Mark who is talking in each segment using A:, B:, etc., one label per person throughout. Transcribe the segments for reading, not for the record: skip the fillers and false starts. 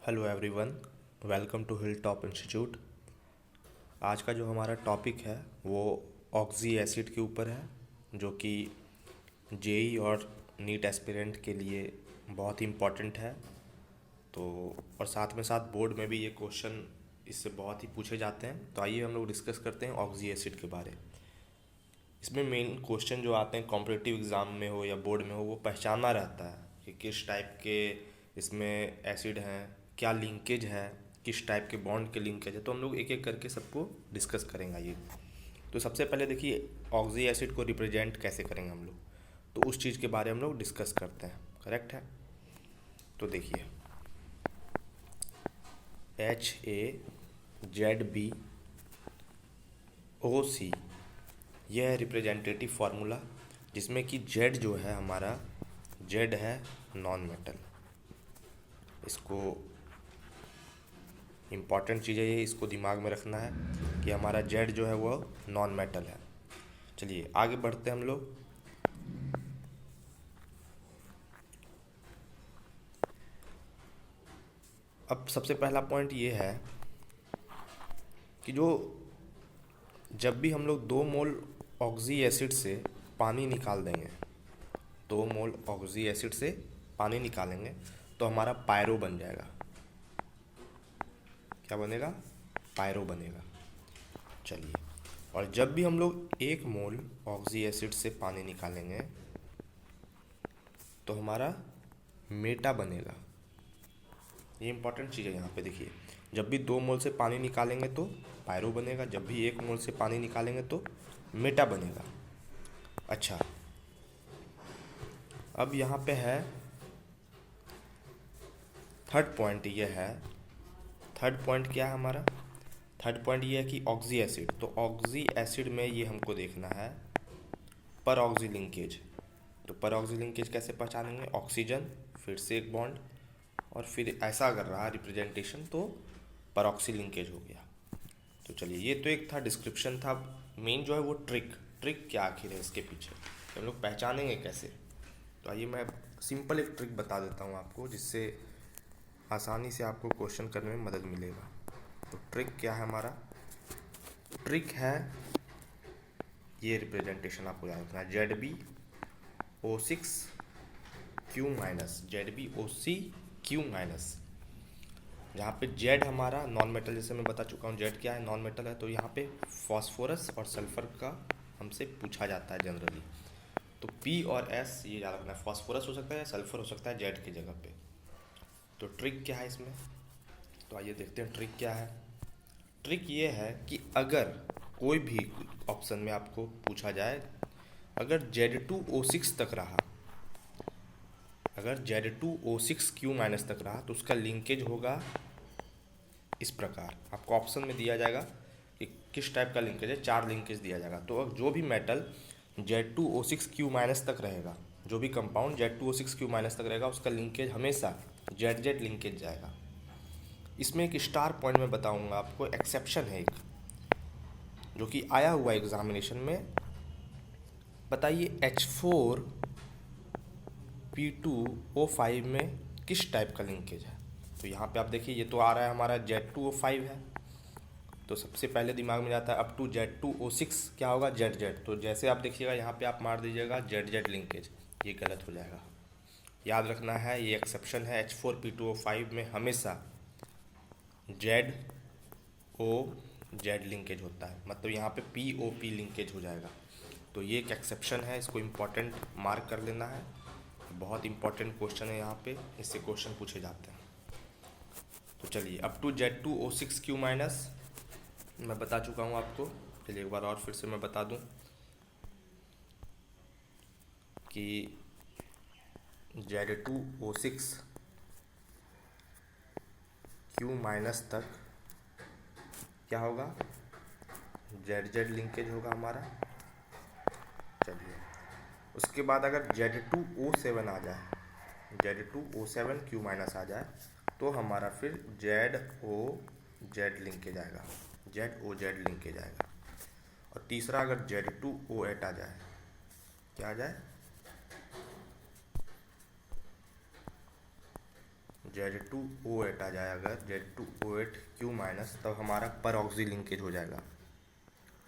A: Hello everyone, welcome to Hill Top Institute. आज का जो हमारा टॉपिक है वो ऑक्सी एसिड के ऊपर है, जो कि जेई और नीट एस्पिरेंट के लिए बहुत ही इम्पोर्टेंट है। तो और साथ में साथ बोर्ड में भी ये क्वेश्चन इससे बहुत ही पूछे जाते हैं। तो आइए हम लोग डिस्कस करते हैं ऑक्सी एसिड के बारे। इसमें मेन क्वेश्चन जो आते हैं कॉम्पिटिटिव एग्ज़ाम में हो या बोर्ड में हो, वो पहचानना रहता है कि किस टाइप के इसमें एसिड हैं, क्या लिंकेज है, किस टाइप के बॉन्ड के लिंकेज है। तो हम लोग एक एक करके सबको डिस्कस करेंगे ये। तो सबसे पहले देखिए ऑक्सी एसिड को रिप्रेजेंट कैसे करेंगे हम लोग, तो उस चीज़ के बारे में हम लोग डिस्कस करते हैं। करेक्ट है। तो देखिए HAZBOC, यह है रिप्रेजेंटेटिव फार्मूला, जिसमें कि जेड जो है हमारा, जेड है नॉन मेटल। इसको इम्पॉर्टेंट चीज़ है ये, इसको दिमाग में रखना है कि हमारा जेड जो है वो नॉन मेटल है। चलिए आगे बढ़ते हैं हम लोग। अब सबसे पहला पॉइंट ये है कि जब भी हम लोग 2 मोल ऑक्सी एसिड से पानी निकाल देंगे, 2 मोल ऑक्सी एसिड से पानी निकालेंगे तो हमारा पायरो बन जाएगा। क्या बनेगा? पायरो बनेगा। चलिए, और जब भी हम लोग 1 मोल ऑक्सी एसिड से पानी निकालेंगे तो हमारा मेटा बनेगा। ये इंपॉर्टेंट चीज़ है यहाँ पे। देखिए, जब भी 2 मोल से पानी निकालेंगे तो पायरो बनेगा, जब भी 1 मोल से पानी निकालेंगे तो मेटा बनेगा। अच्छा, अब यहाँ पे है थर्ड पॉइंट। ये है थर्ड पॉइंट। क्या है हमारा थर्ड पॉइंट? ये है कि ऑक्सी एसिड, तो ऑक्सी एसिड में ये हमको देखना है पर ऑक्सी लिंकेज। तो पर ऑक्सी लिंकेज कैसे पहचानेंगे? ऑक्सीजन, फिर से एक बॉन्ड, और फिर ऐसा अगर रहा रिप्रेजेंटेशन तो पर ऑक्सी लिंकेज हो गया। तो चलिए, ये तो एक था डिस्क्रिप्शन था। मेन जो है वो ट्रिक क्या आखिर है इसके पीछे, तो हम लोग पहचानेंगे कैसे। तो आइए मैं सिंपल एक ट्रिक बता देता हूँ आपको, जिससे आसानी से आपको क्वेश्चन करने में मदद मिलेगा। तो ट्रिक क्या है हमारा? ट्रिक है ये रिप्रेजेंटेशन आपको याद रखना है, ZbO6Q-, ZbOcQ-। जहाँ पे जेड हमारा नॉन मेटल, जैसे मैं बता चुका हूँ जेड क्या है, नॉन मेटल है। तो यहाँ पे फॉस्फोरस और सल्फर का हमसे पूछा जाता है जनरली। तो पी और एस ये याद रखना है, फॉस्फोरस हो सकता है या सल्फर हो सकता है जेड की जगह पे। तो ट्रिक क्या है इसमें? तो आइए देखते हैं ट्रिक क्या है। ट्रिक ये है कि अगर कोई भी ऑप्शन में आपको पूछा जाए, अगर Z2O6 तक रहा, अगर Z2O6Q- तक रहा, तो उसका लिंकेज होगा इस प्रकार। आपको ऑप्शन में दिया जाएगा कि किस टाइप का लिंकेज है, 4 लिंकेज दिया जाएगा। तो जो भी मेटल Z2O6Q- तक रहेगा, जो भी कंपाउंड Z2O6Q- तक रहेगा, उसका लिंकेज हमेशा ZZ लिंकेज जाएगा। इसमें एक स्टार पॉइंट में बताऊंगा आपको, एक्सेप्शन है एक, जो कि आया हुआ एग्जामिनेशन में। बताइए H4P2O5 में किस टाइप का लिंकेज है। तो यहाँ पे आप देखिए, ये तो आ रहा है हमारा Z2O5 है, तो सबसे पहले दिमाग में जाता है अप टू Z2O6 क्या होगा, ZZ। तो जैसे आप देखिएगा यहाँ पे आप मार दीजिएगा ZZ लिंकेज, ये गलत हो जाएगा। याद रखना है ये एक्सेप्शन है, H4P2O5 में हमेशा ZOZ लिंकेज होता है, मतलब यहाँ पे POP लिंकेज हो जाएगा। तो ये एक एक्सेप्शन है, इसको इम्पोर्टेंट मार्क कर लेना है। बहुत इंपॉर्टेंट क्वेश्चन है यहाँ पे, इससे क्वेश्चन पूछे जाते हैं। तो चलिए, अप टू Z2O6Q- मैं बता चुका हूँ आपको। चलिए एक बार और फिर से मैं बता दूँ कि Z2O6Q- तक क्या होगा, ZZ लिंकेज होगा हमारा। चलिए, उसके बाद अगर Z2O7 आ जाए, Z2O7Q- आ जाए, तो हमारा फिर ZOZ लिंकेज आएगा, ZOZ लिंकेज आएगा। और तीसरा अगर Z2O8 आ जाए, क्या आ जाए, Z2O8 आ जाए, अगर Z2O8Q माइनस, तब हमारा पर ऑक्सी लिंकेज हो जाएगा।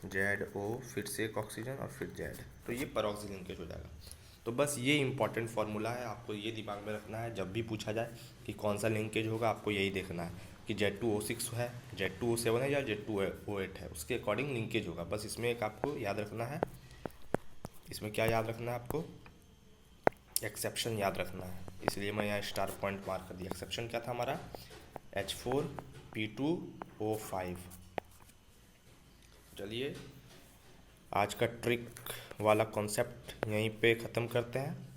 A: ZO फिर से एक ऑक्सीजन और फिर Z, तो ये पर ऑक्सी लिंकेज हो जाएगा। तो बस ये इंपॉर्टेंट फार्मूला है, आपको ये दिमाग में रखना है। जब भी पूछा जाए कि कौन सा लिंकेज होगा, आपको यही देखना है कि Z2O6 है, Z2O7 है या Z2O8 है, उसके अकॉर्डिंग लिंकेज होगा। बस इसमें एक आपको याद रखना है, इसमें क्या याद रखना है आपको, एक्सेप्शन याद रखना है। इसलिए मैं यहाँ स्टार पॉइंट मार्क कर दिया। एक्सेप्शन क्या था हमारा, H4P2O5। चलिए आज का ट्रिक वाला कॉन्सेप्ट यहीं पे ख़त्म करते हैं।